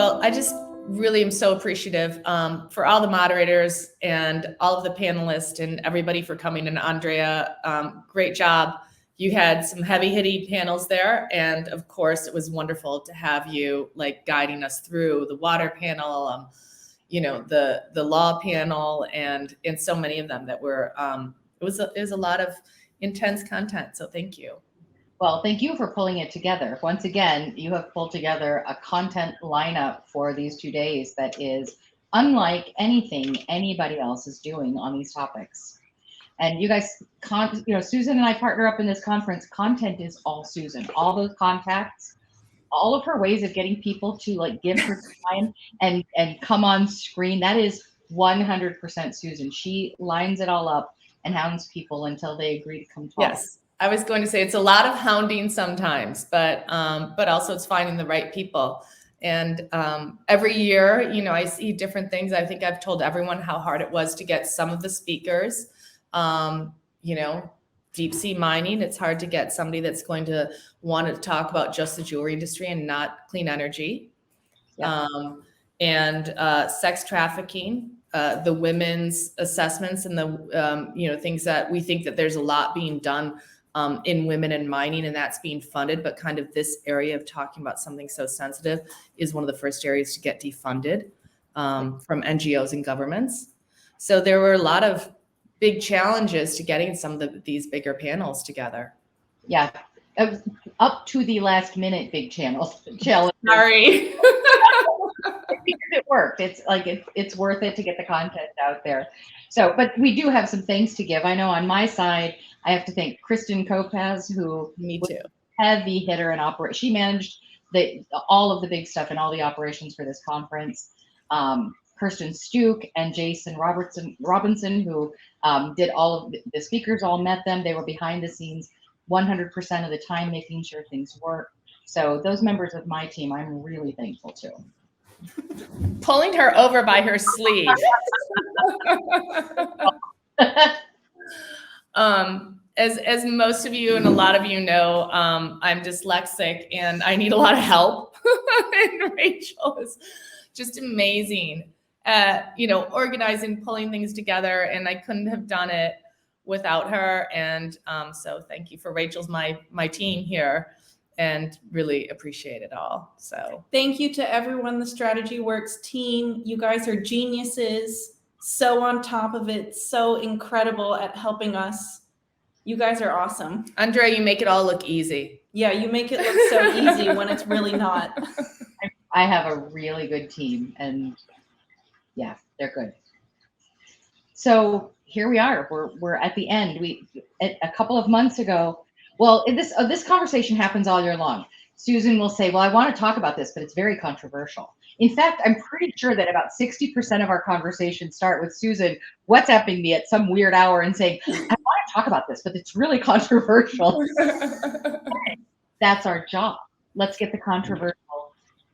Well, I just really am so appreciative for all the moderators and all of the panelists and everybody for coming. And Andrea, great job. You had some heavy hitting panels there. And of course, it was wonderful to have you like guiding us through the water panel, the law panel and so many of them that were, it was a lot of intense content. So thank you. Well, thank you for pulling it together. Once again, you have pulled together a content lineup for these 2 days that is unlike anything anybody else is doing on these topics. And you guys, Susan and I partner up in this conference. Content is all Susan. All those contacts, all of her ways of getting people to like give her time and come on screen. That is 100% Susan. She lines it all up and hounds people until they agree to come talk. Yes. I was going to say it's a lot of hounding sometimes, but also it's finding the right people. And every year, I see different things. I think I've told everyone how hard it was to get some of the speakers. Deep sea mining, it's hard to get somebody that's going to want to talk about just the jewelry industry and not clean energy. Yeah. And sex trafficking. The women's assessments and the things that we think that there's a lot being done in women in mining, and that's being funded, but kind of this area of talking about something so sensitive is one of the first areas to get defunded from NGOs and governments. So there were a lot of big challenges to getting some of these bigger panels together. Yeah, up to the last minute big challenges. Sorry. It worked. It's like it's worth it to get the content out there. So, but we do have some thanks to give. I know on my side, I have to thank Kristen Kopaz, who was a heavy hitter in operation. She managed all of the big stuff and all the operations for this conference. Kirsten Stuke and Jason Robinson, who did all of the speakers, all met them. They were behind the scenes 100% of the time, making sure things work. So those members of my team, I'm really thankful to. Pulling her over by her sleeve. As most of you and a lot of you know, I'm dyslexic and I need a lot of help. And Rachel is just amazing at, organizing, pulling things together, and I couldn't have done it without her. And so thank you for Rachel's my team here, and really appreciate it all. So thank you to everyone, the Strategy Works team. You guys are geniuses, so on top of it, so incredible at helping us. You guys are awesome. Andrea, you make it all look easy. Yeah, you make it look so easy when it's really not. I have a really good team, and yeah, they're good. So here we are. We're at the end. A couple of months ago. Well, this conversation happens all year long. Susan will say, well, I want to talk about this, but it's very controversial. In fact, I'm pretty sure that about 60% of our conversations start with Susan WhatsApping me at some weird hour and saying, I want to talk about this, but it's really controversial. That's our job. Let's get the controversial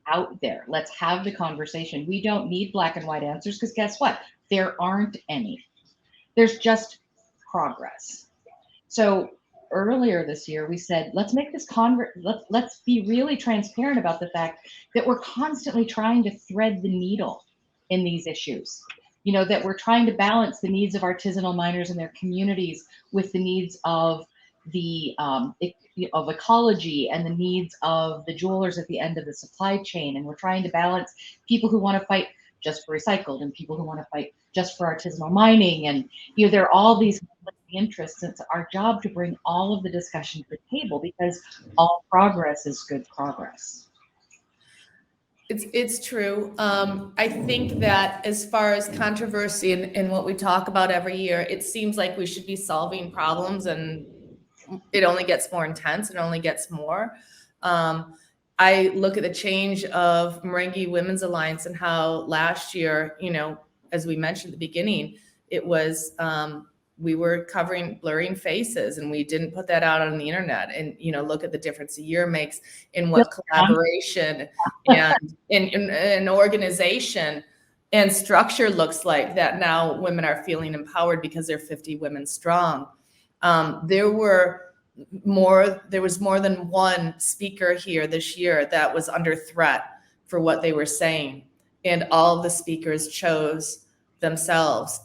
out there. Let's have the conversation. We don't need black and white answers, because guess what? There aren't any. There's just progress. So earlier this year, we said, let's make this let's be really transparent about the fact that we're constantly trying to thread the needle in these issues. That we're trying to balance the needs of artisanal miners and their communities with the needs of of ecology and the needs of the jewelers at the end of the supply chain. And we're trying to balance people who want to fight just for recycled and people who want to fight just for artisanal mining. And there are all these interests. It's our job to bring all of the discussion to the table, because all progress is good progress. It's true. I think that as far as controversy and what we talk about every year, it seems like we should be solving problems, and it only gets more intense. It only gets more. I look at the change of Maranghi Women's Alliance and how last year, as we mentioned at the beginning, it was we were covering blurring faces, and we didn't put that out on the internet. And look at the difference a year makes in what collaboration and in an organization and structure looks like. That now women are feeling empowered because they're 50 women strong. There was more than one speaker here this year that was under threat for what they were saying. And all of the speakers chose themselves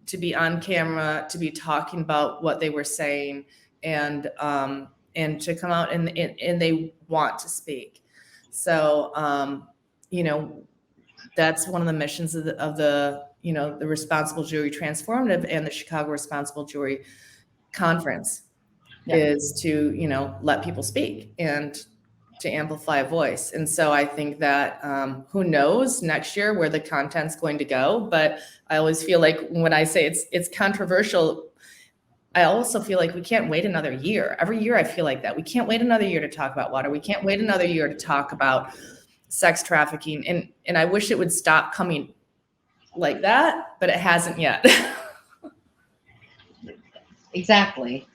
to be on camera, to be talking about what they were saying, and to come out and they want to speak. So, you know, that's one of the missions of the you know, the Responsible Jewelry Transformative and the Chicago Responsible Jewelry Conference, is to, you know, let people speak and to amplify a voice. And so I think that who knows next year where the content's going to go, but I always feel like when I say it's controversial, I also feel like we can't wait another year. Every year I feel like that. We can't wait another year to talk about water. We can't wait another year to talk about sex trafficking. And I wish it would stop coming like that, but it hasn't yet. Exactly.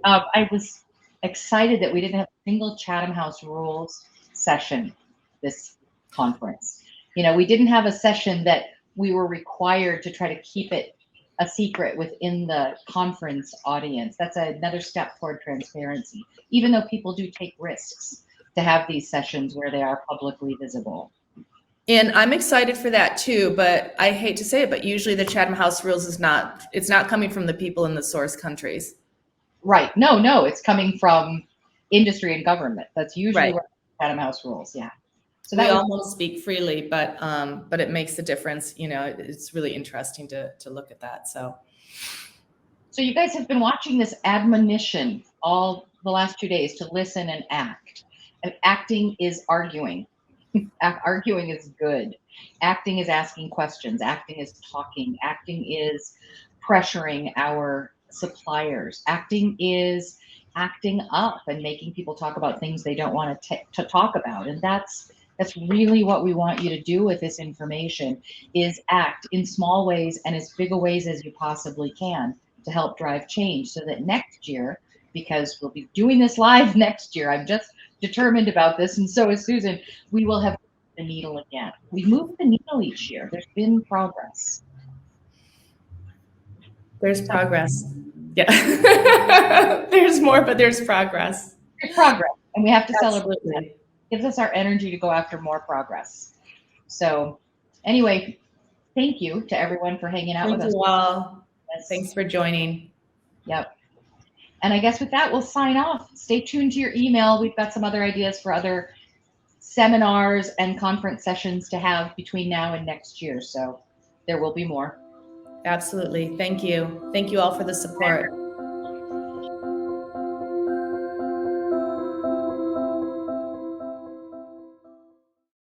I was excited that we didn't have a single Chatham House Rules session this conference. You know, we didn't have a session that we were required to try to keep it a secret within the conference audience. That's another step toward transparency, even though people do take risks to have these sessions where they are publicly visible. And I'm excited for that too, but I hate to say it, but usually the Chatham House Rules it's not coming from the people in the source countries. Right. No, it's coming from industry and government. That's usually Right. where Chatham House rules. Yeah. So We that was, almost speak freely, but it makes a difference. You know, it's really interesting to look at that. So you guys have been watching this admonition all the last 2 days to listen and act. And acting is arguing. Arguing is good. Acting is asking questions. Acting is talking. Acting is pressuring our suppliers. Acting is acting up and making people talk about things they don't want to talk about. And that's really what we want you to do with this information, is act in small ways and as big a ways as you possibly can to help drive change, so that next year, because we'll be doing this live next year, I'm just determined about this, and so is Susan, we will have the needle again. We've moved the needle each year. There's been progress. there's progress. Yeah. There's more, but there's progress. There's progress, and we have to celebrate that. Absolutely. It gives us our energy to go after more progress. So anyway, thank you to everyone for hanging out Thank with us. you all. Yes. Thanks for joining. Yep. And I guess with that, we'll sign off. Stay tuned to your email. We've got some other ideas for other seminars and conference sessions to have between now and next year. So there will be more. Absolutely. Thank you. Thank you all for the support.